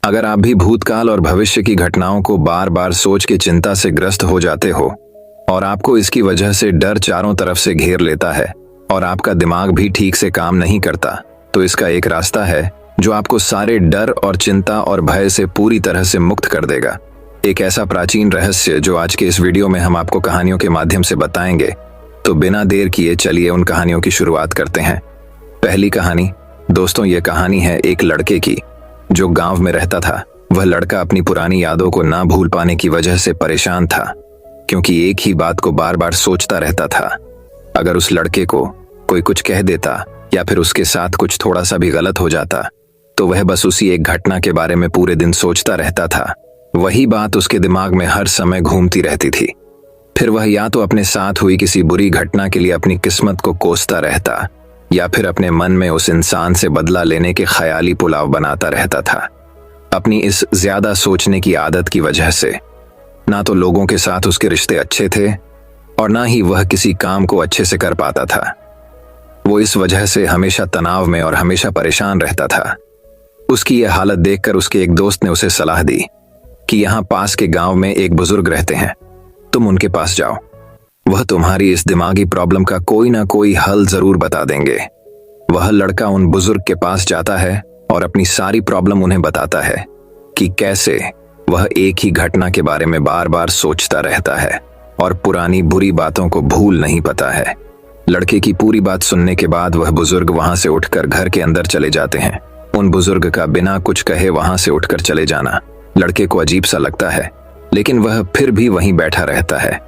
अगर आप भी भूतकाल और भविष्य की घटनाओं को बार बार सोच के चिंता से ग्रस्त हो जाते हो और आपको इसकी वजह से डर चारों तरफ से घेर लेता है और आपका दिमाग भी ठीक से काम नहीं करता, तो इसका एक रास्ता है जो आपको सारे डर और चिंता और भय से पूरी तरह से मुक्त कर देगा। एक ऐसा प्राचीन रहस्य जो आज के इस वीडियो में हम आपको कहानियों के माध्यम से बताएंगे। तो बिना देर किए चलिए उन कहानियों की शुरुआत करते हैं। पहली कहानी दोस्तों, ये कहानी है एक लड़के की जो गांव में रहता था। वह लड़का अपनी पुरानी यादों को ना भूल पाने की वजह से परेशान था, क्योंकि एक ही बात को बार बार सोचता रहता था। अगर उस लड़के को कोई कुछ कह देता या फिर उसके साथ कुछ थोड़ा सा भी गलत हो जाता तो वह बस उसी एक घटना के बारे में पूरे दिन सोचता रहता था। वही बात उसके दिमाग में हर समय घूमती रहती थी। फिर वह या तो अपने साथ हुई किसी बुरी घटना के लिए अपनी किस्मत को कोसता रहता या फिर अपने मन में उस इंसान से बदला लेने के ख्याली पुलाव बनाता रहता था। अपनी इस ज्यादा सोचने की आदत की वजह से ना तो लोगों के साथ उसके रिश्ते अच्छे थे और ना ही वह किसी काम को अच्छे से कर पाता था। वो इस वजह से हमेशा तनाव में और हमेशा परेशान रहता था। उसकी यह हालत देखकर उसके एक दोस्त ने उसे सलाह दी कि यहाँ पास के गांव में एक बुजुर्ग रहते हैं, तुम उनके पास जाओ, वह तुम्हारी इस दिमागी प्रॉब्लम का कोई ना कोई हल जरूर बता देंगे। वह लड़का उन बुजुर्ग के पास जाता है और अपनी सारी प्रॉब्लम उन्हें बताता है कि कैसे वह एक ही घटना के बारे में बार बार सोचता रहता है और पुरानी बुरी बातों को भूल नहीं पाता है। लड़के की पूरी बात सुनने के बाद वह बुजुर्ग वहां से उठकर घर के अंदर चले जाते हैं। उन बुजुर्ग का बिना कुछ कहे वहां से उठकर चले जाना लड़के को अजीब सा लगता है, लेकिन वह फिर भी वहीं बैठा रहता है।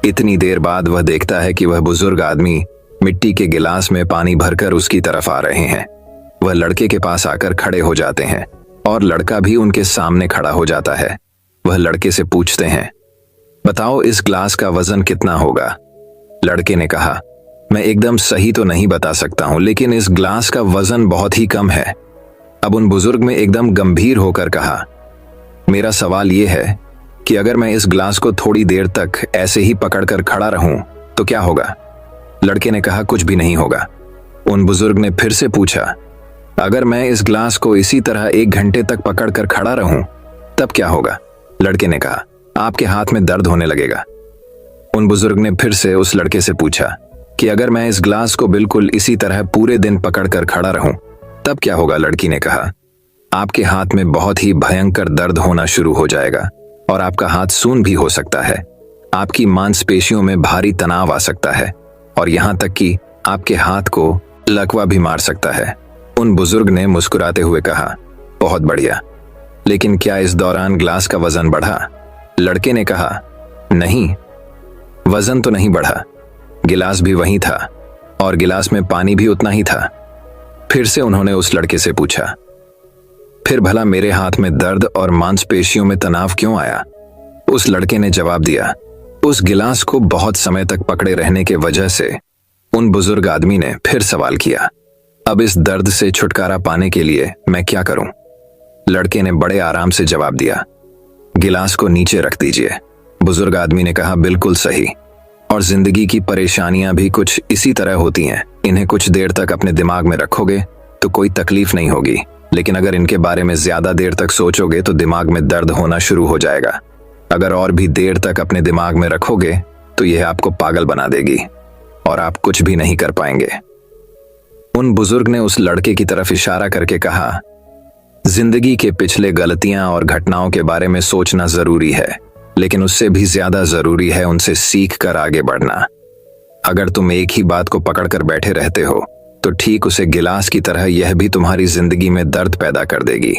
इतनी देर बाद वह देखता है कि वह बुजुर्ग आदमी मिट्टी के गिलास में पानी भरकर उसकी तरफ आ रहे हैं। वह लड़के के पास आकर खड़े हो जाते हैं और लड़का भी उनके सामने खड़ा हो जाता है। वह लड़के से पूछते हैं, बताओ इस ग्लास का वजन कितना होगा? लड़के ने कहा, मैं एकदम सही तो नहीं बता सकता हूं, लेकिन इस ग्लास का वजन बहुत ही कम है। अब उन बुजुर्ग ने एकदम गंभीर होकर कहा, मेरा सवाल यह है कि अगर मैं इस ग्लास को थोड़ी देर तक ऐसे ही पकड़कर खड़ा रहूं तो क्या होगा? लड़के ने कहा, कुछ भी नहीं होगा। उन बुजुर्ग ने फिर से पूछा, अगर मैं इस ग्लास को इसी तरह 1 घंटे तक पकड़कर खड़ा रहूं तब क्या होगा? लड़के ने कहा, आपके हाथ में दर्द होने लगेगा। उन बुजुर्ग ने फिर से उस लड़के से पूछा कि अगर मैं इस ग्लास को बिल्कुल इसी तरह पूरे दिन पकड़कर खड़ा रहूं तब क्या होगा? लड़की ने कहा, आपके हाथ में बहुत ही भयंकर दर्द होना शुरू हो जाएगा और आपका हाथ सून भी हो सकता है। आपकी मांसपेशियों में भारी तनाव आ सकता है और यहां तक कि आपके हाथ को लकवा भी मार सकता है। उन बुजुर्ग ने मुस्कुराते हुए कहा, बहुत बढ़िया, लेकिन क्या इस दौरान ग्लास का वजन बढ़ा? लड़के ने कहा, नहीं, वजन तो नहीं बढ़ा, गिलास भी वही था और गिलास में पानी भी उतना ही था। फिर से उन्होंने उस लड़के से पूछा, फिर भला मेरे हाथ में दर्द और मांसपेशियों में तनाव क्यों आया? उस लड़के ने जवाब दिया, उस गिलास को बहुत समय तक पकड़े रहने के वजह से। उन बुजुर्ग आदमी ने फिर सवाल किया, अब इस दर्द से छुटकारा पाने के लिए मैं क्या करूं? लड़के ने बड़े आराम से जवाब दिया, गिलास को नीचे रख दीजिए। बुजुर्ग आदमी ने कहा, बिल्कुल सही, और जिंदगी की परेशानियां भी कुछ इसी तरह होती हैं। इन्हें कुछ देर तक अपने दिमाग में रखोगे तो कोई तकलीफ नहीं होगी, लेकिन अगर इनके बारे में ज्यादा देर तक सोचोगे तो दिमाग में दर्द होना शुरू हो जाएगा। अगर और भी देर तक अपने दिमाग में रखोगे तो यह आपको पागल बना देगी और आप कुछ भी नहीं कर पाएंगे। उन बुजुर्ग ने उस लड़के की तरफ इशारा करके कहा, जिंदगी के पिछले गलतियां और घटनाओं के बारे में सोचना जरूरी है, लेकिन उससे भी ज्यादा जरूरी है उनसे सीख कर आगे बढ़ना। अगर तुम एक ही बात को पकड़कर बैठे रहते हो तो ठीक उसे गिलास की तरह यह भी तुम्हारी जिंदगी में दर्द पैदा कर देगी।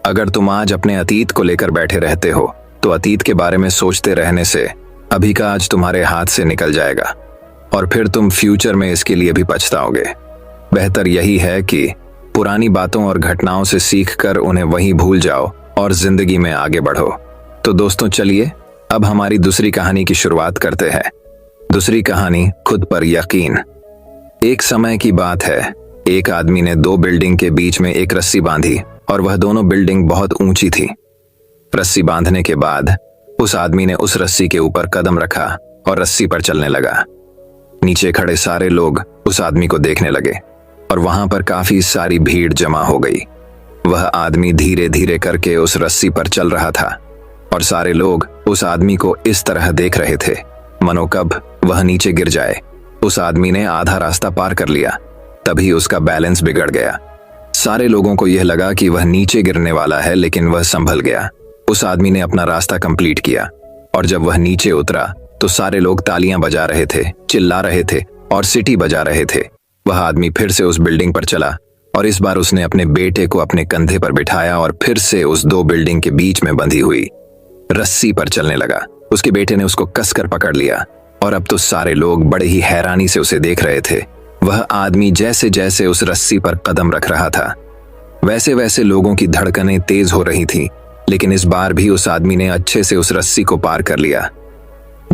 अगर तुम आज अपने अतीत को लेकर बैठे रहते हो तो अतीत के बारे में सोचते रहने से अभी का आज तुम्हारे हाथ से निकल जाएगा और फिर तुम फ्यूचर में इसके लिए भी पछताओगे। बेहतर यही है कि पुरानी बातों और घटनाओं से सीख कर उन्हें वहीं भूल जाओ और जिंदगी में आगे बढ़ो। तो दोस्तों चलिए अब हमारी दूसरी कहानी की शुरुआत करते हैं। दूसरी कहानी, खुद पर यकीन। एक समय की बात है, एक आदमी ने 2 बिल्डिंग के बीच में एक रस्सी बांधी और वह दोनों बिल्डिंग बहुत ऊंची थी। रस्सी बांधने के बाद उस आदमी ने उस रस्सी के ऊपर कदम रखा और रस्सी पर चलने लगा। नीचे खड़े सारे लोग उस आदमी को देखने लगे और वहां पर काफी सारी भीड़ जमा हो गई। वह आदमी धीरे धीरे करके उस रस्सी पर चल रहा था और सारे लोग उस आदमी को इस तरह देख रहे थे मानो कब वह नीचे गिर जाए। उस आदमी ने आधा रास्ता पार कर लिया, तभी उसका बैलेंस बिगड़ गया। सारे लोगों को यह लगा कि वह नीचे गिरने वाला है, लेकिन वह संभल गया। उस आदमी ने अपना रास्ता कंप्लीट किया और जब वह नीचे उतरा तो सारे लोग तालियां बजा रहे थे, चिल्ला रहे थे और सीटी बजा रहे थे। वह आदमी फिर से उस बिल्डिंग पर चला और इस बार उसने अपने बेटे को अपने कंधे पर बिठाया और फिर से उस दो बिल्डिंग के बीच में बंधी हुई रस्सी पर चलने लगा। उसके बेटे ने उसको कसकर पकड़ लिया और अब तो सारे लोग बड़े ही हैरानी से उसे देख रहे थे। वह आदमी जैसे जैसे उस रस्सी पर कदम रख रहा था, वैसे वैसे लोगों की धड़कनें तेज हो रही थीं, लेकिन इस बार भी उस आदमी ने अच्छे से उस रस्सी को पार कर लिया।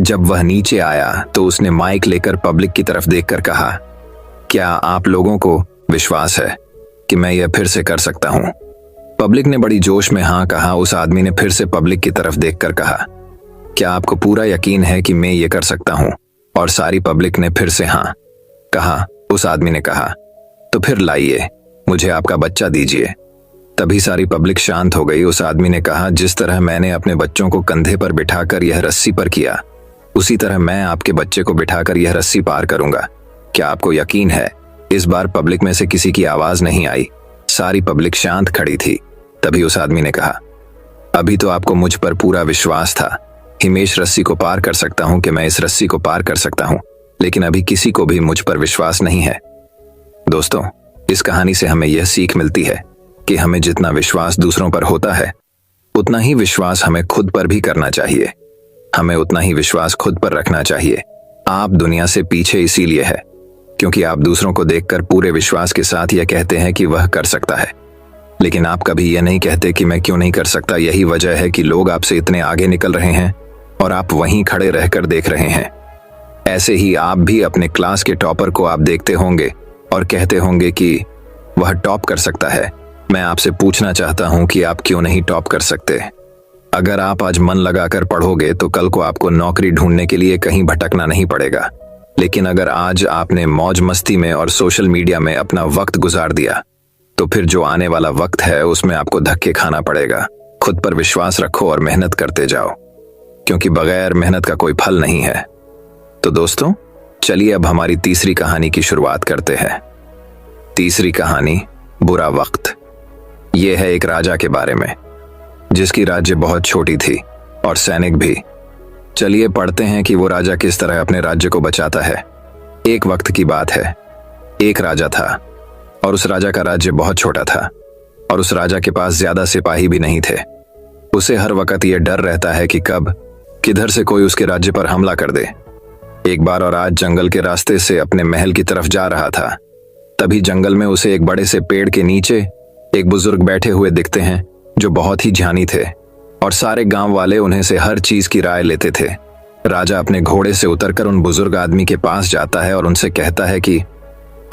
जब वह नीचे आया तो उसने माइक लेकर पब्लिक की तरफ देखकर कहा, क्या आप लोगों को विश्वास है कि मैं यह फिर से कर सकता हूं? पब्लिक ने बड़ी जोश में हाँ कहा। उस आदमी ने फिर से पब्लिक की तरफ देखकर कहा, क्या आपको पूरा यकीन है कि मैं ये कर सकता हूं? और सारी पब्लिक ने फिर से हाँ कहा। उस आदमी ने कहा, तो फिर लाइए, मुझे आपका बच्चा दीजिए। तभी सारी पब्लिक शांत हो गई। उस आदमी ने कहा, जिस तरह मैंने अपने बच्चों को कंधे पर बिठाकर यह रस्सी पर किया, उसी तरह मैं आपके बच्चे को बिठाकर यह रस्सी पार करूंगा। क्या आपको यकीन है? इस बार पब्लिक में से किसी की आवाज नहीं आई, सारी पब्लिक शांत खड़ी थी। तभी उस आदमी ने कहा, अभी तो आपको मुझ पर पूरा विश्वास था। हिमेश रस्सी को पार कर सकता हूं कि मैं इस रस्सी को पार कर सकता हूं, लेकिन अभी किसी को भी मुझ पर विश्वास नहीं है। दोस्तों, इस कहानी से हमें यह सीख मिलती है कि हमें जितना विश्वास दूसरों पर होता है, उतना ही विश्वास हमें खुद पर भी करना चाहिए। हमें उतना ही विश्वास खुद पर रखना चाहिए। आप दुनिया से पीछे इसीलिए है क्योंकि आप दूसरों को देखकर पूरे विश्वास के साथ यह कहते हैं कि वह कर सकता है, लेकिन आप कभी यह नहीं कहते कि मैं क्यों नहीं कर सकता। यही वजह है कि लोग आपसे इतने आगे निकल रहे हैं और आप वहीं खड़े रहकर देख रहे हैं। ऐसे ही आप भी अपने क्लास के टॉपर को आप देखते होंगे और कहते होंगे कि वह टॉप कर सकता है। मैं आपसे पूछना चाहता हूं कि आप क्यों नहीं टॉप कर सकते? अगर आप आज मन लगाकर पढ़ोगे तो कल को आपको नौकरी ढूंढने के लिए कहीं भटकना नहीं पड़ेगा। लेकिन अगर आज आपने मौज मस्ती में और सोशल मीडिया में अपना वक्त गुजार दिया, तो फिर जो आने वाला वक्त है उसमें आपको धक्के खाना पड़ेगा। खुद पर विश्वास रखो और मेहनत करते जाओ, क्योंकि बगैर मेहनत का कोई फल नहीं है। तो दोस्तों, चलिए अब हमारी तीसरी कहानी की शुरुआत करते हैं। तीसरी कहानी, बुरा वक्त। यह है एक राजा के बारे में जिसकी राज्य बहुत छोटी थी और सैनिक भी। चलिए पढ़ते हैं कि वो राजा किस तरह अपने राज्य को बचाता है। एक वक्त की बात है, एक राजा था और उस राजा का राज्य बहुत छोटा था और उस राजा के पास ज्यादा सिपाही भी नहीं थे। उसे हर वक्त यह डर रहता है कि कब किधर से कोई उसके राज्य पर हमला कर दे। एक बार और आज जंगल के रास्ते से अपने महल की तरफ जा रहा था, तभी जंगल में उसे एक बड़े से पेड़ के नीचे एक बुजुर्ग बैठे हुए दिखते हैं जो बहुत ही ज्ञानी थे और सारे गांव वाले उन्हें से हर चीज की राय लेते थे। राजा अपने घोड़े से उतरकर उन बुजुर्ग आदमी के पास जाता है और उनसे कहता है कि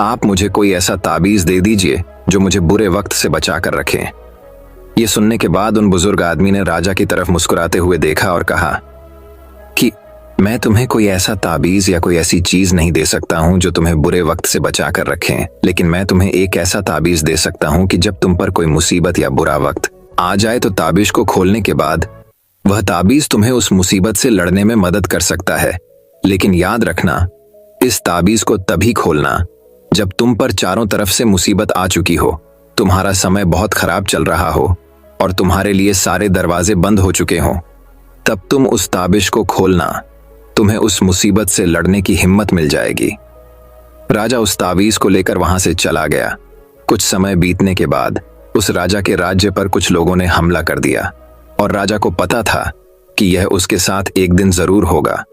आप मुझे कोई ऐसा ताबीज दे दीजिए जो मुझे बुरे वक्त से बचा कर रखे। ये सुनने के बाद उन बुजुर्ग आदमी ने राजा की तरफ मुस्कुराते हुए देखा और कहा कि मैं तुम्हें कोई ऐसा ताबीज या कोई ऐसी चीज नहीं दे सकता हूं जो तुम्हें बुरे वक्त से बचा कर रखे, लेकिन मैं तुम्हें एक ऐसा ताबीज दे सकता हूं कि जब तुम पर कोई मुसीबत या बुरा वक्त आ जाए तो ताबीज को खोलने के बाद वह ताबीज तुम्हें उस मुसीबत से लड़ने में मदद कर सकता है। लेकिन याद रखना, इस ताबीज को तभी खोलना जब तुम पर चारों तरफ से मुसीबत आ चुकी हो, तुम्हारा समय बहुत खराब चल रहा हो और तुम्हारे लिए सारे दरवाजे बंद हो चुके हों। तब तुम उस ताबीज को खोलना, तुम्हें उस मुसीबत से लड़ने की हिम्मत मिल जाएगी। राजा उस ताबीज को लेकर वहां से चला गया। कुछ समय बीतने के बाद उस राजा के राज्य पर कुछ लोगों ने हमला कर दिया और राजा को पता था कि यह उसके साथ एक दिन जरूर होगा।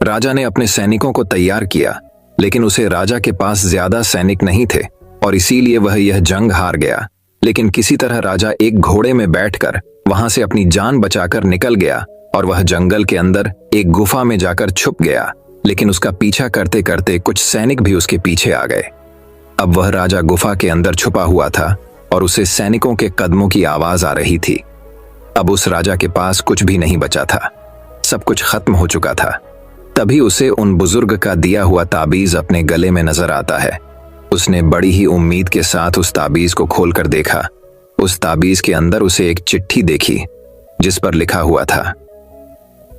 राजा ने अपने सैनिकों को तैयार किया, लेकिन उसे राजा के पास ज्यादा सैनिक नहीं थे और इसीलिए वह यह जंग हार गया। लेकिन किसी तरह राजा एक घोड़े में बैठकर वहां से अपनी जान बचाकर निकल गया और वह जंगल के अंदर एक गुफा में जाकर छुप गया। लेकिन उसका पीछा करते करते कुछ सैनिक भी उसके पीछे आ गए। अब वह राजा गुफा के अंदर छुपा हुआ था और उसे सैनिकों के कदमों की आवाज आ रही थी। अब उस राजा के पास कुछ भी नहीं बचा था, सब कुछ खत्म हो चुका था। तभी उसे उन बुजुर्ग का दिया हुआ ताबीज अपने गले में नजर आता है। उसने बड़ी ही उम्मीद के साथ उस ताबीज को खोलकर देखा। उस ताबीज के अंदर उसे एक चिट्ठी देखी जिस पर लिखा हुआ था,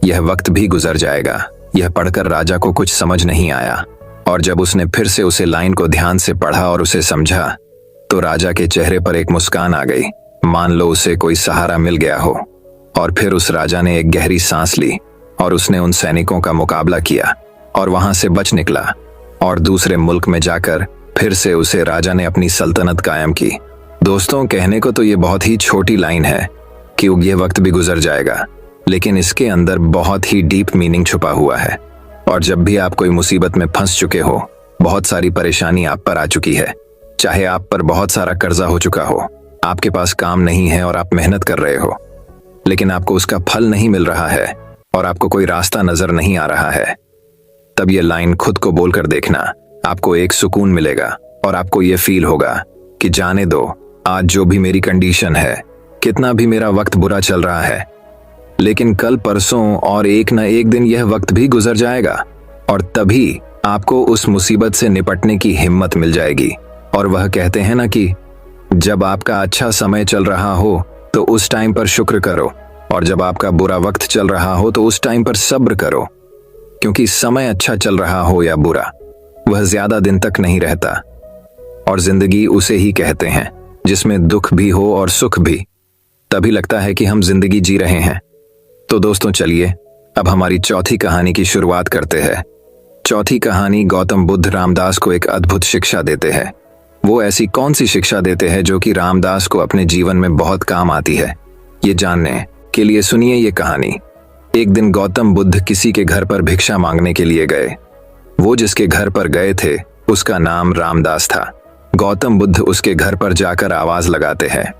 यह वक्त भी गुजर जाएगा। यह पढ़कर राजा को कुछ समझ नहीं आया, और जब उसने फिर से उसे लाइन को ध्यान से पढ़ा और उसे समझा तो राजा के चेहरे पर एक मुस्कान आ गई, मान लो उसे कोई सहारा मिल गया हो। और फिर उस राजा ने एक गहरी सांस ली और उसने उन सैनिकों का मुकाबला किया और वहां से बच निकला, और दूसरे मुल्क में जाकर फिर से उसे राजा ने अपनी सल्तनत कायम की। दोस्तों, कहने को तो ये बहुत ही छोटी लाइन है कि ये वक्त भी गुजर जाएगा, लेकिन इसके अंदर बहुत ही डीप मीनिंग छुपा हुआ है। और जब भी आप कोई मुसीबत में फंस चुके हो, बहुत सारी परेशानी आप पर आ चुकी है, चाहे आप पर बहुत सारा कर्जा हो चुका हो, आपके पास काम नहीं है और आप मेहनत कर रहे हो लेकिन आपको उसका फल नहीं मिल रहा है और आपको कोई रास्ता नजर नहीं आ रहा है, तब ये लाइन खुद को बोलकर देखना, आपको एक सुकून मिलेगा और आपको ये फील होगा कि जाने दो, आज जो भी मेरी कंडीशन है, कितना भी मेरा वक्त बुरा चल रहा है, लेकिन कल परसों और एक न एक दिन यह वक्त भी गुजर जाएगा और तभी आपको उस मुसीबत से निपटने की हिम्मत मिल जाएगी। और वह कहते हैं ना कि जब आपका अच्छा समय चल रहा हो तो उस टाइम पर शुक्र करो, और जब आपका बुरा वक्त चल रहा हो तो उस टाइम पर सब्र करो, क्योंकि समय अच्छा चल रहा हो या बुरा, वह ज्यादा दिन तक नहीं रहता। और जिंदगी उसे ही कहते हैं जिसमें दुख भी हो और सुख भी, तभी लगता है कि हम जिंदगी जी रहे हैं। तो दोस्तों, चलिए अब हमारी चौथी कहानी की शुरुआत करते हैं। चौथी कहानी गौतम बुद्ध रामदास को एक अद्भुत शिक्षा देते हैं। वो ऐसी कौन सी शिक्षा देते हैं जो कि रामदास को अपने जीवन में बहुत काम आती है, ये जानने के लिए सुनिए ये कहानी। एक दिन गौतम बुद्ध किसी के घर पर भिक्षा मांगने के लिए गए। वो जिसके घर पर गए थे उसका नाम रामदास था। गौतम बुद्ध उसके घर पर जाकर आवाज लगाते हैं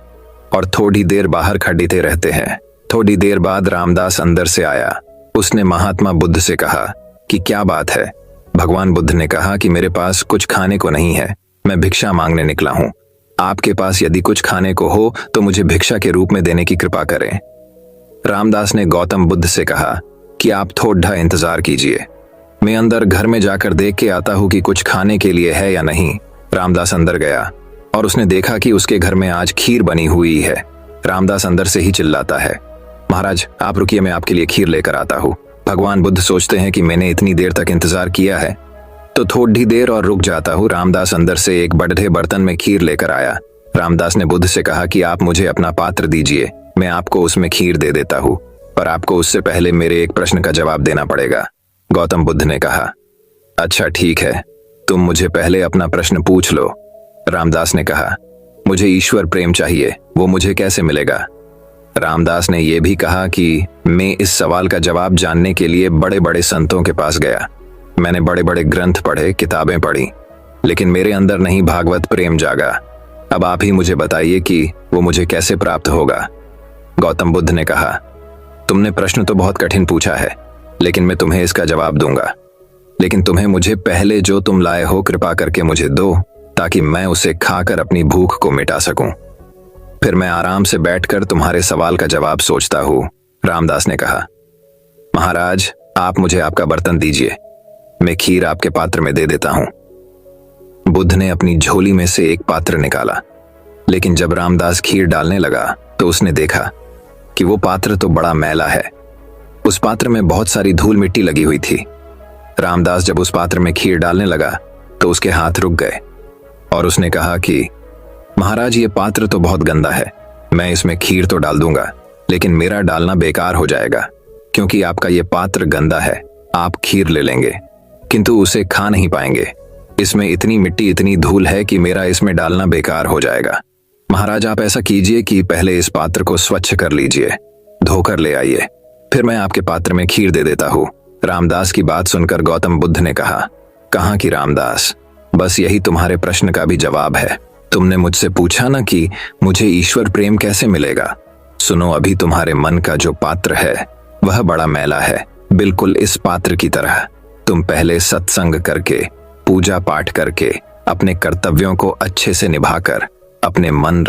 और थोड़ी देर बाहर खड़ीते रहते हैं। थोड़ी देर बाद रामदास अंदर से आया। उसने महात्मा बुद्ध से कहा कि क्या बात है। भगवान बुद्ध ने कहा कि मेरे पास कुछ खाने को नहीं है, मैं भिक्षा मांगने निकला हूं। आपके पास यदि कुछ खाने को हो तो मुझे भिक्षा के रूप में देने की कृपा करें। रामदास ने गौतम बुद्ध से कहा कि आप थोड़ा इंतजार कीजिए, मैं अंदर घर में जाकर देख के आता हूं कि कुछ खाने के लिए है या नहीं। रामदास अंदर गया और उसने देखा कि उसके घर में आज खीर बनी हुई है। रामदास अंदर से ही चिल्लाता है, महाराज आप रुकिए, मैं आपके लिए खीर लेकर आता हूँ। भगवान बुद्ध सोचते हैं कि मैंने इतनी देर तक इंतजार किया है तो थोड़ी देर और रुक जाता हूँ। रामदास अंदर से एक बड़े बर्तन में खीर लेकर आया। रामदास ने बुद्ध से कहा कि आप मुझे अपना पात्र दीजिए, मैं आपको उसमें खीर दे देता हूँ, पर आपको उससे पहले मेरे एक प्रश्न का जवाब देना पड़ेगा। गौतम बुद्ध ने कहा, अच्छा ठीक है, तुम मुझे पहले अपना प्रश्न पूछ लो। रामदास ने कहा, मुझे ईश्वर प्रेम चाहिए, वो मुझे कैसे मिलेगा। रामदास ने यह भी कहा कि मैं इस सवाल का जवाब जानने के लिए बड़े बड़े संतों के पास गया, मैंने बड़े बड़े ग्रंथ पढ़े, किताबें पढ़ी, लेकिन मेरे अंदर नहीं भागवत प्रेम जागा। अब आप ही मुझे बताइए कि वो मुझे कैसे प्राप्त होगा। गौतम बुद्ध ने कहा, तुमने प्रश्न तो बहुत कठिन पूछा है, लेकिन मैं तुम्हें इसका जवाब दूंगा, लेकिन तुम्हें मुझे पहले जो तुम लाए हो कृपा करके मुझे दो, ताकि मैं उसे खाकर अपनी भूख को मिटा सकूं। फिर मैं आराम से बैठकर तुम्हारे सवाल का जवाब सोचता हूं। रामदास ने कहा, महाराज आप मुझे आपका बर्तन दीजिए, मैं खीर आपके पात्र में दे देता हूं। बुद्ध ने अपनी झोली में से एक पात्र निकाला, लेकिन जब रामदास खीर डालने लगा तो उसने देखा कि वो पात्र तो बड़ा मैला है। उस पात्र में बहुत सारी धूल मिट्टी लगी हुई थी। रामदास जब उस पात्र में खीर डालने लगा तो उसके हाथ रुक गए और उसने कहा कि महाराज ये पात्र तो बहुत गंदा है, मैं इसमें खीर तो डाल दूंगा, लेकिन मेरा डालना बेकार हो जाएगा, क्योंकि आपका ये पात्र गंदा है। आप खीर ले लेंगे किंतु उसे खा नहीं पाएंगे, इसमें इतनी मिट्टी इतनी धूल है कि मेरा इसमें डालना बेकार हो जाएगा। महाराज आप ऐसा कीजिए कि पहले इस पात्र को स्वच्छ कर लीजिए, धोकर ले आइए, फिर मैं आपके पात्र में खीर दे देता हूँ। रामदास की बात सुनकर गौतम बुद्ध ने कहा, कहाँ की रामदास, बस यही तुम्हारे प्रश्न का भी जवाब है। तुमने मुझसे पूछा ना कि मुझे ईश्वर प्रेम कैसे मिलेगा। सुनो, अभी तुम्हारे मन का जो पात्र है वह बड़ा मैला है, बिल्कुल इस पात्र की तरह। तुम पहले सत्संग करके, पूजा पाठ करके, अपने कर्तव्यों को अच्छे से निभाकर अपने मन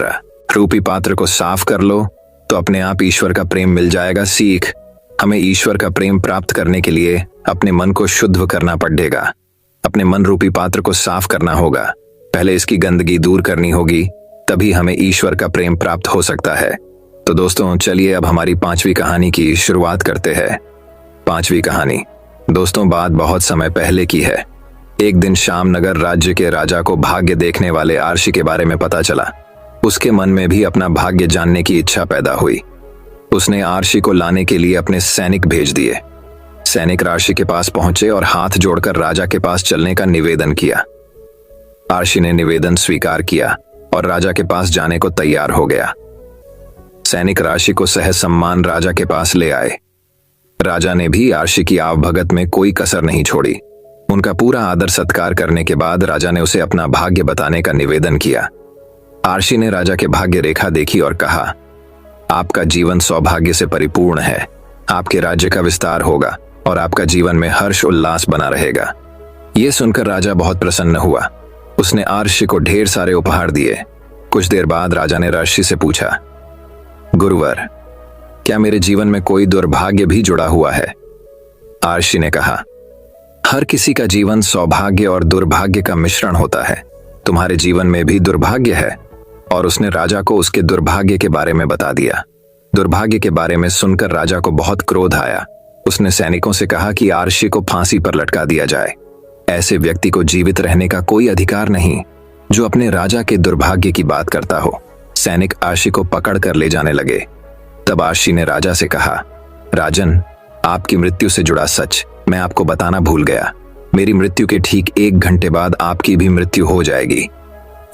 रूपी पात्र को साफ कर लो, तो अपने आप ईश्वर का प्रेम मिल जाएगा। सीख, हमें ईश्वर का प्रेम प्राप्त करने के लिए अपने मन को शुद्ध करना पड़ेगा, अपने मन रूपी पात्र को साफ करना होगा। पहले इसकी गंदगी दूर करनी होगी, तभी हमें ईश्वर का प्रेम प्राप्त हो सकता है। तो दोस्तों चलिए अब हमारी 5वीं कहानी की शुरुआत करते हैं। 5वीं कहानी दोस्तों बात बहुत समय पहले की है। एक दिन शामनगर राज्य के राजा को भाग्य देखने वाले आर्षि के बारे में पता चला। उसके मन में भी अपना भाग्य जानने की इच्छा पैदा हुई। उसने आर्षि को लाने के लिए अपने सैनिक भेज दिए। सैनिक आर्षि के पास पहुंचे और हाथ जोड़कर राजा के पास चलने का निवेदन किया। आर्षि ने निवेदन स्वीकार किया और राजा के पास जाने को तैयार हो गया। सैनिक आर्षि को सहज सम्मान राजा के पास ले आए। राजा ने भी आर्षि की आवभगत में कोई कसर नहीं छोड़ी। उनका पूरा आदर सत्कार करने के बाद राजा ने उसे अपना भाग्य बताने का निवेदन किया। आर्षि ने राजा के भाग्य रेखा देखी और कहा, आपका जीवन सौभाग्य से परिपूर्ण है। आपके राज्य का विस्तार होगा और आपका जीवन में हर्ष उल्लास बना रहेगा। यह सुनकर राजा बहुत प्रसन्न हुआ। उसने आर्षि को ढेर सारे उपहार दिए। कुछ देर बाद राजा ने आर्षि से पूछा, गुरुवर, क्या मेरे जीवन में कोई दुर्भाग्य भी जुड़ा हुआ है? आर्षि ने कहा, हर किसी का जीवन सौभाग्य और दुर्भाग्य का मिश्रण होता है। तुम्हारे जीवन में भी दुर्भाग्य है। और उसने राजा को उसके दुर्भाग्य के बारे में बता दिया। दुर्भाग्य के बारे में सुनकर राजा को बहुत क्रोध आया। उसने सैनिकों से कहा कि आर्षि को फांसी पर लटका दिया जाए। ऐसे व्यक्ति को जीवित रहने का कोई अधिकार नहीं जो अपने राजा के दुर्भाग्य की बात करता हो। सैनिक आर्षि को पकड़ कर ले जाने लगे। तब आर्षि ने राजा से कहा, राजन, आपकी मृत्यु से जुड़ा सच मैं आपको बताना भूल गया। मेरी मृत्यु के ठीक 1 घंटे बाद आपकी भी मृत्यु हो जाएगी।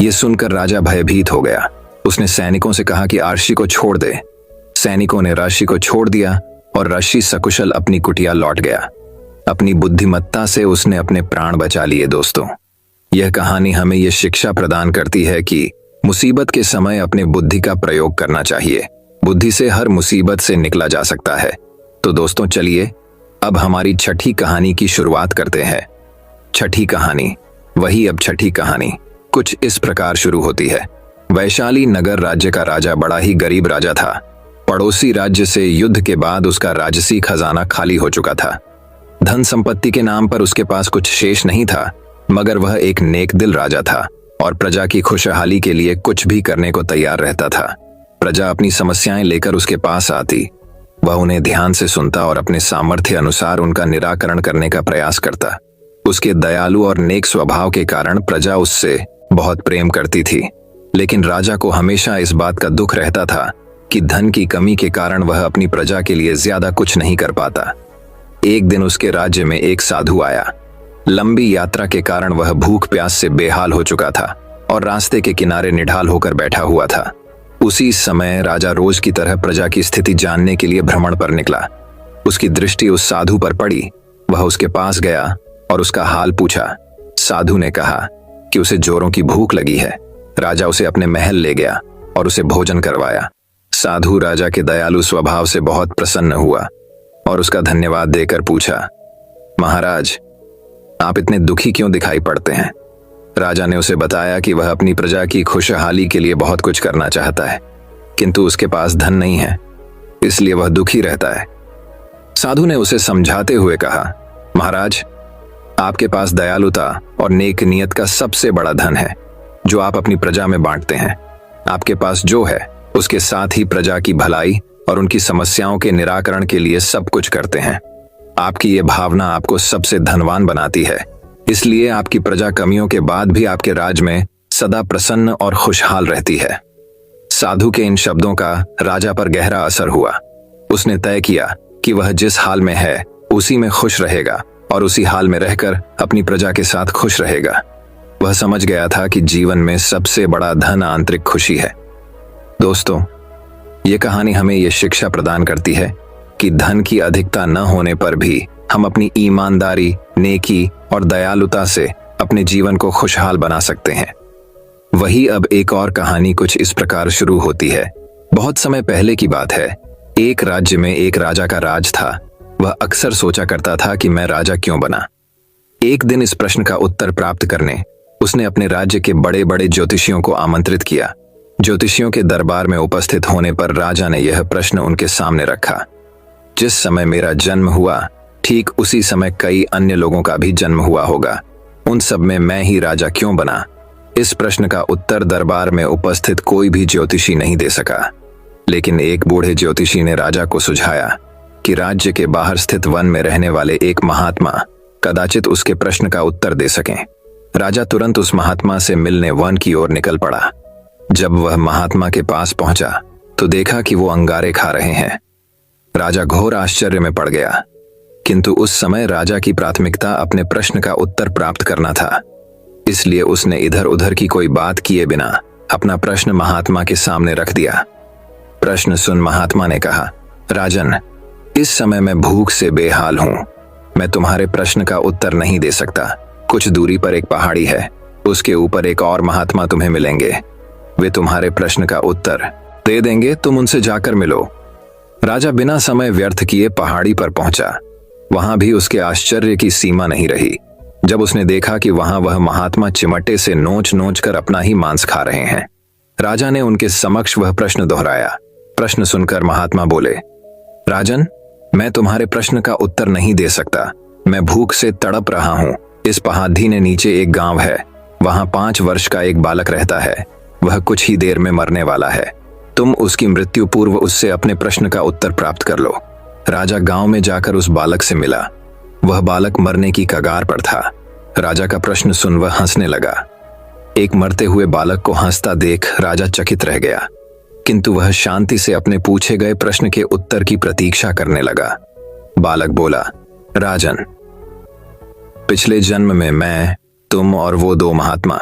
यह सुनकर राजा भयभीत हो गया। उसने सैनिकों से कहा कि आर्षि को छोड़ दे। सैनिकों ने आर्षि को छोड़ दिया और आर्षि सकुशल अपनी कुटिया लौट गया। अपनी बुद्धिमत्ता से उसने अपने प्राण बचा लिए। दोस्तों, यह कहानी हमें यह शिक्षा प्रदान करती है कि मुसीबत के समय अपने बुद्धि का प्रयोग करना चाहिए। बुद्धि से हर मुसीबत से निकला जा सकता है। तो दोस्तों चलिए अब हमारी छठी कहानी की शुरुआत करते हैं। छठी कहानी अब छठी कहानी कुछ इस प्रकार शुरू होती है। वैशाली नगर राज्य का राजा बड़ा ही गरीब राजा था। पड़ोसी राज्य से युद्ध के बाद उसका राजसी खजाना खाली हो चुका था। धन संपत्ति के नाम पर उसके पास कुछ शेष नहीं था, मगर वह एक नेक दिल राजा था और प्रजा की खुशहाली के लिए कुछ भी करने को तैयार रहता था। प्रजा अपनी समस्याएं लेकर उसके पास आती। वह उन्हें ध्यान से सुनता और अपने सामर्थ्य अनुसार उनका निराकरण करने का प्रयास करता। उसके दयालु और नेक स्वभाव के कारण प्रजा उससे बहुत प्रेम करती थी। लेकिन राजा को हमेशा इस बात का दुख रहता था कि धन की कमी के कारण वह अपनी प्रजा के लिए ज्यादा कुछ नहीं कर पाता। एक दिन उसके राज्य में एक साधु आया। लंबी यात्रा के कारण वह भूख प्यास से बेहाल हो चुका था और रास्ते के किनारे निढाल होकर बैठा हुआ था। उसी समय राजा रोज की तरह प्रजा की स्थिति जानने के लिए भ्रमण पर निकला। उसकी दृष्टि उस साधु पर पड़ी। वह उसके पास गया और उसका हाल पूछा। साधु ने कहा कि उसे जोरों की भूख लगी है। राजा उसे अपने महल ले गया और उसे भोजन करवाया। साधु राजा के दयालु स्वभाव से बहुत प्रसन्न हुआ और उसका धन्यवाद देकर पूछा, महाराज, आप इतने दुखी क्यों दिखाई पड़ते हैं? राजा ने उसे बताया कि वह अपनी प्रजा की खुशहाली के लिए बहुत कुछ करना चाहता है, किंतु उसके पास धन नहीं है, इसलिए वह दुखी रहता है। साधु ने उसे समझाते हुए कहा, महाराज, आपके पास दयालुता और नेक नियत का सबसे बड़ा धन है जो आप अपनी प्रजा में बांटते हैं। आपके पास जो है उसके साथ ही प्रजा की भलाई और उनकी समस्याओं के निराकरण के लिए सब कुछ करते हैं। आपकी ये भावना आपको सबसे धनवान बनाती है, इसलिए आपकी प्रजा कमियों के बाद भी आपके राज में सदा प्रसन्न और खुशहाल रहती है। साधु के इन शब्दों का राजा पर गहरा असर हुआ। उसने तय किया कि वह जिस हाल में है उसी में खुश रहेगा और उसी हाल में रहकर अपनी प्रजा के साथ खुश रहेगा। वह समझ गया था कि जीवन में सबसे बड़ा धन आंतरिक खुशी है। दोस्तों, ये कहानी हमें यह शिक्षा प्रदान करती है कि धन की अधिकता न होने पर भी हम अपनी ईमानदारी, नेकी और दयालुता से अपने जीवन को खुशहाल बना सकते हैं। वही अब एक और कहानी कुछ इस प्रकार शुरू होती है। बहुत समय पहले की बात है। एक राज्य में एक राजा का राज था। वह अक्सर सोचा करता था कि मैं राजा क्यों बना। एक दिन इस प्रश्न का उत्तर प्राप्त करने उसने अपने राज्य के बड़े बड़े ज्योतिषियों को आमंत्रित किया। ज्योतिषियों के दरबार में उपस्थित होने पर राजा ने यह प्रश्न उनके सामने रखा, जिस समय मेरा जन्म हुआ ठीक उसी समय कई अन्य लोगों का भी जन्म हुआ होगा। उन सब में मैं ही राजा क्यों बना? इस प्रश्न का उत्तर दरबार में उपस्थित कोई भी ज्योतिषी नहीं दे सका, लेकिन एक बूढ़े ज्योतिषी ने राजा को सुझाया कि राज्य के बाहर स्थित वन में रहने वाले एक महात्मा कदाचित उसके प्रश्न का उत्तर दे सकें। राजा तुरंत उस महात्मा से मिलने वन की ओर निकल पड़ा। जब वह महात्मा के पास पहुंचा तो देखा कि वो अंगारे खा रहे हैं। राजा घोर आश्चर्य में पड़ गया, किंतु उस समय राजा की प्राथमिकता अपने प्रश्न का उत्तर प्राप्त करना था, इसलिए उसने इधर उधर की कोई बात किए बिना अपना प्रश्न महात्मा के सामने रख दिया। प्रश्न सुन महात्मा ने कहा, राजन, इस समय मैं भूख से बेहाल हूं। मैं तुम्हारे प्रश्न का उत्तर नहीं दे सकता। कुछ दूरी पर एक पहाड़ी है, उसके ऊपर एक और महात्मा तुम्हें मिलेंगे। वे तुम्हारे प्रश्न का उत्तर दे देंगे, तुम उनसे जाकर मिलो। राजा बिना समय व्यर्थ किए पहाड़ी पर पहुंचा। वहां भी उसके आश्चर्य की सीमा नहीं रही जब उसने देखा कि वहां वह महात्मा चिमटे से नोच नोच कर अपना ही मांस खा रहे हैं। राजा ने उनके समक्ष वह प्रश्न दोहराया। प्रश्न सुनकर महात्मा बोले, राजन, मैं तुम्हारे प्रश्न का उत्तर नहीं दे सकता। मैं भूख से तड़प रहा हूं। इस पहाड़ी ने नीचे एक गांव है, वहां 5 वर्ष का एक बालक रहता है। वह कुछ ही देर में मरने वाला है। तुम उसकी मृत्यु पूर्व उससे अपने प्रश्न का उत्तर प्राप्त कर लो। राजा गांव में जाकर उस बालक से मिला। वह बालक मरने की कगार पर था। राजा का प्रश्न सुन वह हंसने लगा। एक मरते हुए बालक को हंसता देख राजा चकित रह गया, किंतु वह शांति से अपने पूछे गए प्रश्न के उत्तर की प्रतीक्षा करने लगा। बालक बोला, राजन, पिछले जन्म में मैं, तुम और वो 2 महात्मा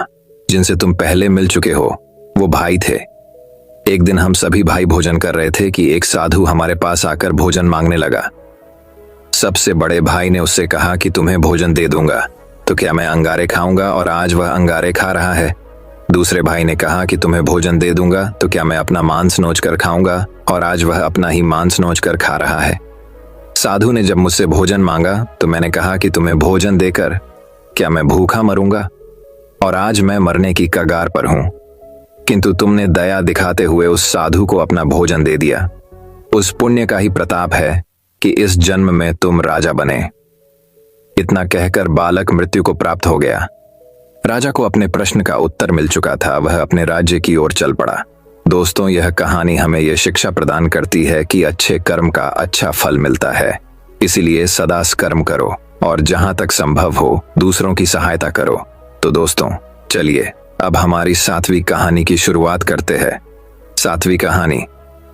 जिनसे तुम पहले मिल चुके हो, वो भाई थे। एक दिन हम सभी भाई भोजन कर रहे थे कि एक साधु हमारे पास आकर भोजन मांगने लगा। सबसे बड़े भाई ने उससे कहा कि तुम्हें भोजन दे दूंगा, तो क्या मैं अंगारे खाऊंगा, और आज वह अंगारे खा रहा है। दूसरे भाई ने कहा कि तुम्हें भोजन दे दूंगा, तो क्या मैं अपना मांस नोच कर खाऊंगा, और आज वह अपना ही मांस नोच कर खा रहा है। साधु ने जब मुझसे भोजन मांगा तो मैंने कहा कि तुम्हें भोजन देकर क्या मैं भूखा मरूंगा, और आज मैं मरने की कगार पर हूं, किंतु तुमने दया दिखाते हुए उस साधु को अपना भोजन दे दिया। उस पुण्य का ही प्रताप है कि इस जन्म में तुम राजा बने। इतना कहकर बालक मृत्यु को प्राप्त हो गया। राजा को अपने प्रश्न का उत्तर मिल चुका था। वह अपने राज्य की ओर चल पड़ा। दोस्तों, यह कहानी हमें यह शिक्षा प्रदान करती है कि अच्छे कर्म का अच्छा फल मिलता है। इसीलिए सदा कर्म करो और जहां तक संभव हो दूसरों की सहायता करो। तो दोस्तों, चलिए अब हमारी 7वीं कहानी की शुरुआत करते हैं। 7वीं कहानी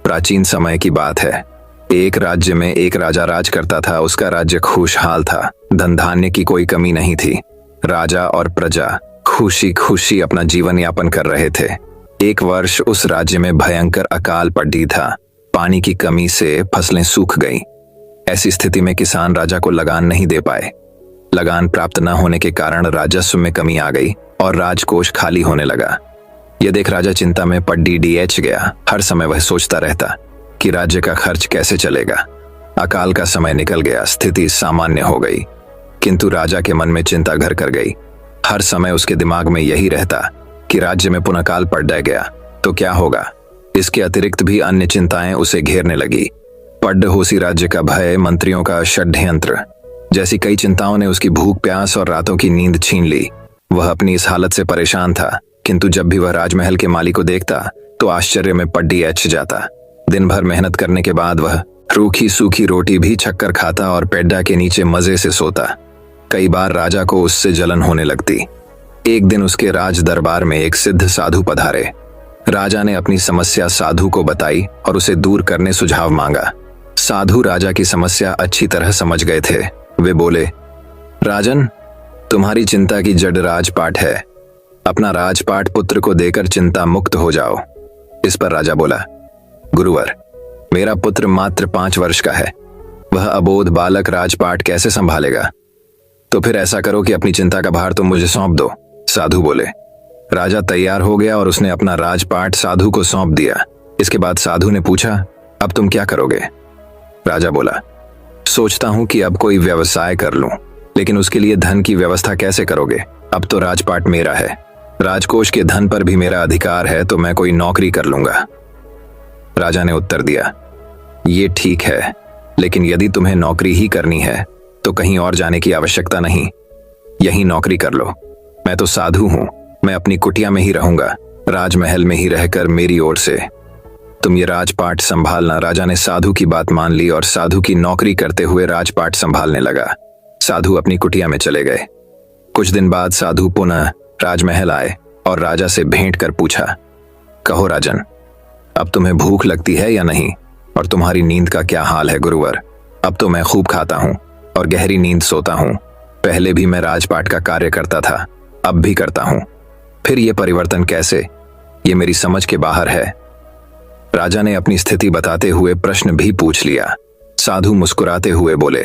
प्राचीन समय की बात है। एक राज्य में एक राजा राज करता था। उसका राज्य खुशहाल था। धन धान्य की कोई कमी नहीं थी। राजा और प्रजा खुशी खुशी अपना जीवन यापन कर रहे थे। एक वर्ष उस राज्य में भयंकर अकाल पड़ी था। पानी की कमी से फसलें सूख गईं। ऐसी स्थिति में किसान राजा को लगान नहीं दे पाए। लगान प्राप्त न होने के कारण राजस्व में कमी आ गई और राजकोष खाली होने लगा। यह देख राजा चिंता में पड़ीडीएच गया। हर समय वह सोचता रहता कि राज्य का खर्च कैसे चलेगा। अकाल का समय निकल गया। स्थिति सामान्य हो गई, किंतु राजा के मन में चिंता घर कर गई। हर समय उसके दिमाग में यही रहता कि राज्य में पुनः अकाल पड़ गया तो क्या होगा। इसके अतिरिक्त भी अन्य चिंताएं उसे घेरने लगी। पड्डहोसी राज्य का भय, मंत्रियों का षड्यंत्र जैसी कई चिंताओं ने उसकी भूख प्यास और रातों की नींद छीन ली। वह अपनी इस हालत से परेशान था, किंतु जब भी वह राजमहल के माली को देखता तो आश्चर्य में पड़ीएच जाता। दिन भर मेहनत करने के बाद वह रूखी सूखी रोटी भी छक्कर खाता और पेड्डा के नीचे मजे से सोता। कई बार राजा को उससे जलन होने लगती। एक दिन उसके राज दरबार में एक सिद्ध साधु पधारे। राजा ने अपनी समस्या साधु को बताई और उसे दूर करने सुझाव मांगा। साधु राजा की समस्या अच्छी तरह समझ गए थे। वे बोले, राजन, तुम्हारी चिंता की जड़ राजपाट है। अपना राजपाट पुत्र को देकर चिंता मुक्त हो जाओ। इस पर राजा बोला, गुरुवर, मेरा पुत्र मात्र 5 वर्ष का है। वह अबोध बालक राजपाट कैसे संभालेगा? तो फिर ऐसा करो कि अपनी चिंता का भार तुम मुझे सौंप दो। साधु बोले। राजा तैयार हो गया और उसने अपना राजपाट साधु को सौंप दिया। इसके बाद साधु ने पूछा, अब तुम क्या करोगे? राजा बोला, सोचता हूं कि अब कोई व्यवसाय कर लूं, लेकिन उसके लिए धन की व्यवस्था कैसे करोगे? अब तो राजपाट मेरा है, राजकोष के धन पर भी मेरा अधिकार है, तो मैं कोई नौकरी कर लूंगा। राजा ने उत्तर दिया, ये ठीक है, लेकिन यदि तुम्हें नौकरी ही करनी है तो कहीं और जाने की आवश्यकता नहीं। यही नौकरी कर लो। मैं तो साधु हूं, मैं अपनी कुटिया में ही रहूंगा, राजमहल में ही रहकर मेरी ओर से तुम ये राजपाट संभालना। राजा ने साधु की बात मान ली और साधु की नौकरी करते हुए राजपाट संभालने लगा। साधु अपनी कुटिया में चले गए। कुछ दिन बाद साधु पुनः राजमहल आए और राजा से भेंट कर पूछा, कहो राजन, अब तुम्हें भूख लगती है या नहीं, और तुम्हारी नींद का क्या हाल है गुरुवर? अब तो मैं खूब खाता हूँ और गहरी नींद सोता हूँ। पहले भी मैं राजपाट का कार्य करता था, अब भी करता हूँ। फिर ये परिवर्तन कैसे? ये मेरी समझ के बाहर है। राजा ने अपनी स्थिति बताते हुए प्रश्न भी पूछ लिया। साधु मुस्कुराते हुए बोले,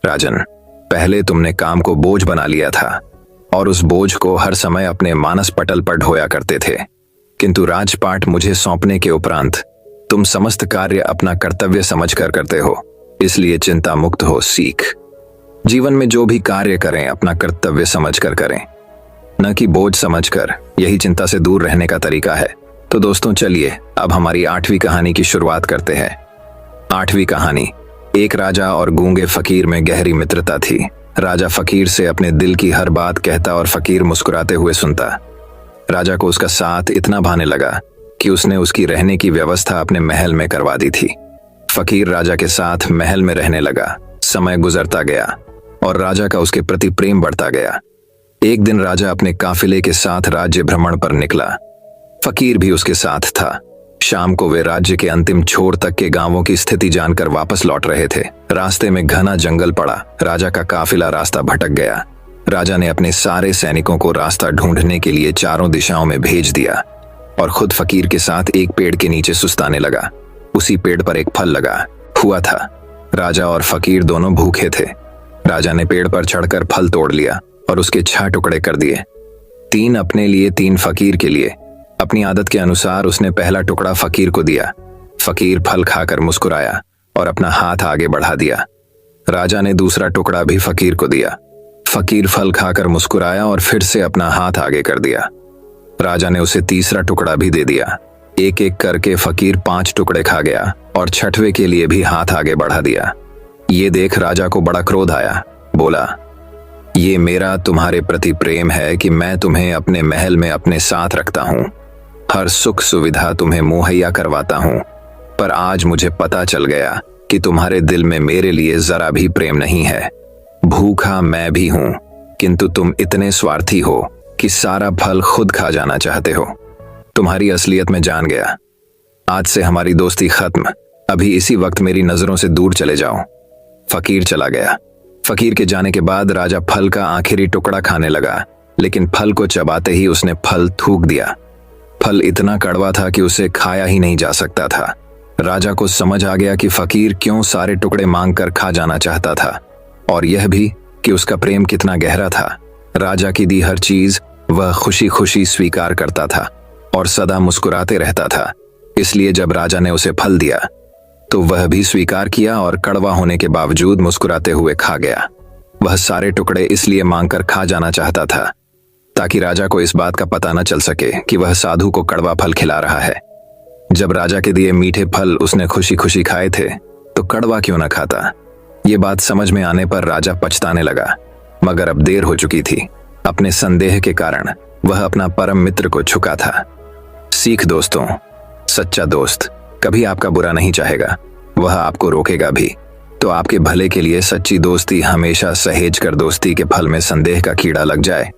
राजन, पहले तुमने काम को बोझ बना लिया था और उस बोझ को हर समय अपने मानस पटल पर ढोया करते थे, किंतु राजपाट मुझे सौंपने के उपरांत तुम समस्त कार्य अपना कर्तव्य समझकर करते हो, इसलिए चिंता मुक्त हो सीख। जीवन में जो भी कार्य करें अपना कर्तव्य समझकर करें, न कि बोझ समझकर। यही चिंता से दूर रहने का तरीका है। तो दोस्तों चलिए अब हमारी 8वीं कहानी की शुरुआत करते हैं। 8वीं कहानी। एक राजा और गूंगे फकीर में गहरी मित्रता थी। राजा फकीर से अपने दिल की हर बात कहता और फकीर मुस्कुराते हुए सुनता। राजा को उसका साथ इतना भाने लगा कि उसने उसकी रहने की व्यवस्था अपने महल में करवा दी थी। फकीर राजा के साथ महल में रहने लगा। समय गुजरता गया और राजा का उसके प्रति प्रेम बढ़ता गया। एक दिन राजा अपने काफिले के साथ राज्य भ्रमण पर निकला। फकीर भी उसके साथ था। शाम को वे राज्य के अंतिम छोर तक के गांवों की स्थिति जानकर वापस लौट रहे थे। रास्ते में घना जंगल पड़ा। राजा का काफिला रास्ता भटक गया। राजा ने अपने सारे सैनिकों को रास्ता ढूंढने के लिए चारों दिशाओं में भेज दिया और खुद फकीर के साथ एक पेड़ के नीचे सुस्ताने लगा। उसी पेड़ पर एक फल लगा हुआ था। राजा और फकीर दोनों भूखे थे। राजा ने पेड़ पर चढ़कर फल तोड़ लिया और उसके 6 टुकड़े कर दिए, 3 अपने लिए, 3 फकीर के लिए। अपनी आदत के अनुसार उसने पहला टुकड़ा फकीर को दिया। फकीर फल खाकर मुस्कुराया और अपना हाथ आगे बढ़ा दिया। राजा ने दूसरा टुकड़ा भी फकीर को दिया। फकीर फल खाकर मुस्कुराया और फिर से अपना हाथ आगे कर दिया। राजा ने उसे तीसरा टुकड़ा भी दे दिया। एक एक करके फकीर 5 टुकड़े खा गया और 6वें के लिए भी हाथ आगे बढ़ा दिया। ये देख राजा को बड़ा क्रोध आया। बोला, ये मेरा तुम्हारे प्रति प्रेम है कि मैं तुम्हें अपने महल में अपने साथ रखता हूँ, हर सुख सुविधा तुम्हें मुहैया करवाता हूँ, पर आज मुझे पता चल गया कि तुम्हारे दिल में मेरे लिए जरा भी प्रेम नहीं है। भूखा मैं भी हूँ, किंतु तुम इतने स्वार्थी हो कि सारा फल खुद खा जाना चाहते हो। तुम्हारी असलियत में जान गया। आज से हमारी दोस्ती खत्म। अभी इसी वक्त मेरी नजरों से दूर चले जाओ। फकीर चला गया। फकीर के जाने के बाद राजा फल का आखिरी टुकड़ा खाने लगा, लेकिन फल को चबाते ही उसने फल थूक दिया। फल इतना कड़वा था कि उसे खाया ही नहीं जा सकता था। राजा को समझ आ गया कि फकीर क्यों सारे टुकड़े मांगकर खा जाना चाहता था, और यह भी कि उसका प्रेम कितना गहरा था। राजा की दी हर चीज वह खुशी खुशी स्वीकार करता था और सदा मुस्कुराते रहता था। इसलिए जब राजा ने उसे फल दिया तो वह भी स्वीकार किया और कड़वा होने के बावजूद मुस्कुराते हुए खा गया। वह सारे टुकड़े इसलिए मांगकर खा जाना चाहता था ताकि राजा को इस बात का पता न चल सके कि वह साधु को कड़वा फल खिला रहा है। जब राजा के दिए मीठे फल उसने खुशी खुशी खाए थे तो कड़वा क्यों न खाता। ये बात समझ में आने पर राजा पछताने लगा, मगर अब देर हो चुकी थी। अपने संदेह के कारण वह अपना परम मित्र को छुका था। सीख दोस्तों, सच्चा दोस्त कभी आपका बुरा नहीं चाहेगा, वह आपको रोकेगा भी। तो आपके भले के लिए सच्ची दोस्ती हमेशा सहेज कर दोस्ती के फल में संदेह का कीड़ा लग जाए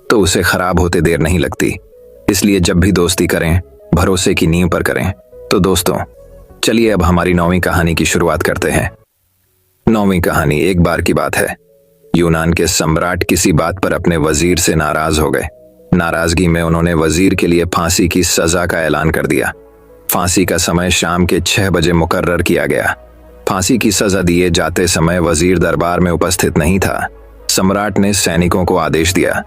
तो उसे खराब होते देर नहीं लगती। इसलिए जब भी दोस्ती करें भरोसे की नींव पर करें। तो दोस्तों चलिए अब हमारी 9वीं कहानी की शुरुआत करते हैं। 9वीं कहानी। एक बार की बात है, यूनान के सम्राट किसी बात पर अपने वजीर से नाराज हो गए। नाराजगी में उन्होंने वजीर के लिए फांसी की सजा का ऐलान कर दिया। फांसी का समय शाम के 6 बजे मुकर्रर किया गया। फांसी की सजा दिए जाते समय वजीर दरबार में उपस्थित नहीं था। सम्राट ने सैनिकों को आदेश दिया,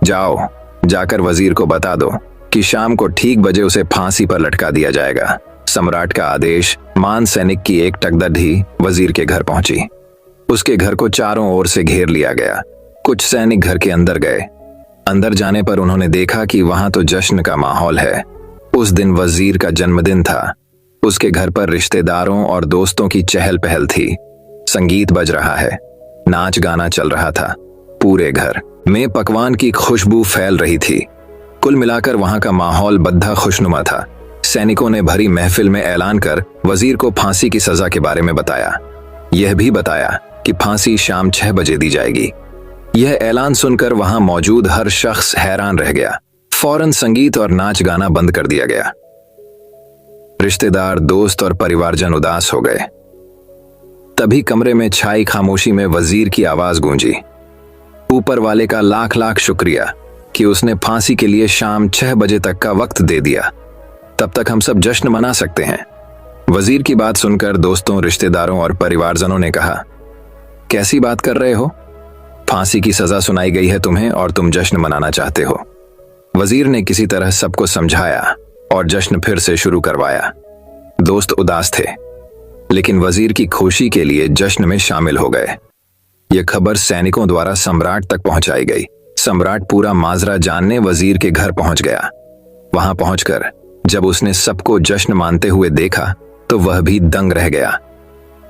जाओ जाकर वजीर को बता दो कि शाम को ठीक बजे उसे फांसी पर लटका दिया जाएगा। सम्राट का आदेश मान सैनिक की एक टकदही वजीर के घर पहुंची। उसके घर को चारों ओर से घेर लिया गया। कुछ सैनिक घर के अंदर गए। अंदर जाने पर उन्होंने देखा कि वहां तो जश्न का माहौल है। उस दिन वजीर का जन्मदिन था। उसके घर पर रिश्तेदारों और दोस्तों की चहल पहल थी। संगीत बज रहा है, नाच गाना चल रहा था। पूरे घर में पकवान की खुशबू फैल रही थी। कुल मिलाकर वहां का माहौल बद्दा खुशनुमा था। सैनिकों ने भरी महफिल में ऐलान कर वजीर को फांसी की सजा के बारे में बताया। यह भी बताया कि फांसी शाम 6 बजे दी जाएगी। यह ऐलान सुनकर वहां मौजूद हर शख्स हैरान रह गया। फौरन संगीत और नाच गाना बंद कर दिया गया। रिश्तेदार, दोस्त और परिवारजन उदास हो गए। तभी कमरे में छाई खामोशी में वजीर की आवाज गूंजी, ऊपर वाले का लाख लाख शुक्रिया कि उसने फांसी के लिए शाम 6 बजे तक का वक्त दे दिया। तब तक हम सब जश्न मना सकते हैं। वजीर की बात सुनकर दोस्तों, रिश्तेदारों और परिवारजनों ने कहा, कैसी बात कर रहे हो? फांसी की सजा सुनाई गई है तुम्हें और तुम जश्न मनाना चाहते हो। वजीर ने किसी तरह सबको समझाया और जश्न फिर से शुरू करवाया। दोस्त उदास थे, लेकिन वजीर की खुशी के लिए जश्न में शामिल हो गए। यह खबर सैनिकों द्वारा सम्राट तक पहुंचाई गई। सम्राट पूरा माजरा जानने वजीर के घर पहुंच गया। वहां पहुंचकर जब उसने सबको जश्न मानते हुए देखा तो वह भी दंग रह गया।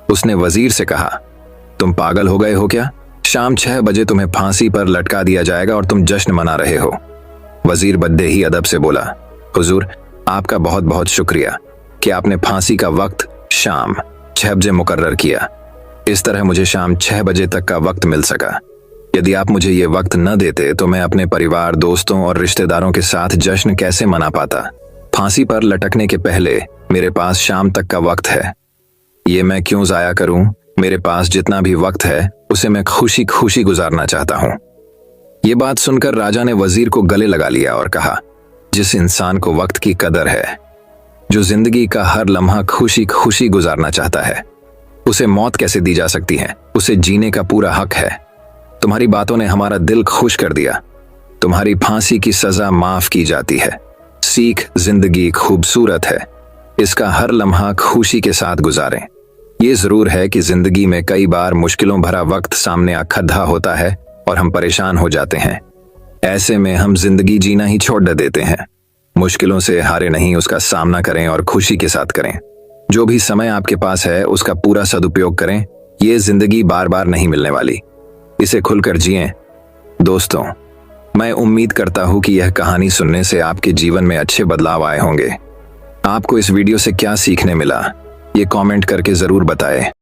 उसने वजीर से कहा, तुम पागल हो गए हो क्या? शाम 6 बजे तुम्हें फांसी पर लटका दिया जाएगा और तुम जश्न मना रहे हो। वजीर बद्दे ही अदब से बोला, हुजूर, आपका बहुत बहुत शुक्रिया कि आपने फांसी का वक्त शाम 6 बजे मुकर्रर किया। इस तरह मुझे शाम 6 बजे तक का वक्त मिल सका। यदि आप मुझे ये वक्त न देते तो मैं अपने परिवार, दोस्तों और रिश्तेदारों के साथ जश्न कैसे मना पाता। फांसी पर लटकने के पहले मेरे पास शाम तक का वक्त है। ये मैं क्यों जाया करूं? मेरे पास जितना भी वक्त है उसे मैं खुशी खुशी गुजारना चाहता हूं। ये बात सुनकर राजा ने वजीर को गले लगा लिया और कहा, जिस इंसान को वक्त की कदर है, जो जिंदगी का हर लम्हा खुशी खुशी गुजारना चाहता है, उसे मौत कैसे दी जा सकती है? उसे जीने का पूरा हक है। तुम्हारी बातों ने हमारा दिल खुश कर दिया। तुम्हारी फांसी की सजा माफ की जाती है। सीख, जिंदगी खूबसूरत है, इसका हर लम्हा खुशी के साथ गुजारें। ये जरूर है कि जिंदगी में कई बार मुश्किलों भरा वक्त सामने खड्डा होता है और हम परेशान हो जाते हैं। ऐसे में हम जिंदगी जीना ही छोड़ देते हैं। मुश्किलों से हारे नहीं, उसका सामना करें और खुशी के साथ करें। जो भी समय आपके पास है उसका पूरा सदुपयोग करें। ये जिंदगी बार बार नहीं मिलने वाली, इसे खुलकर जिएं। दोस्तों, मैं उम्मीद करता हूं कि यह कहानी सुनने से आपके जीवन में अच्छे बदलाव आए होंगे। आपको इस वीडियो से क्या सीखने मिला, ये कमेंट करके जरूर बताएं।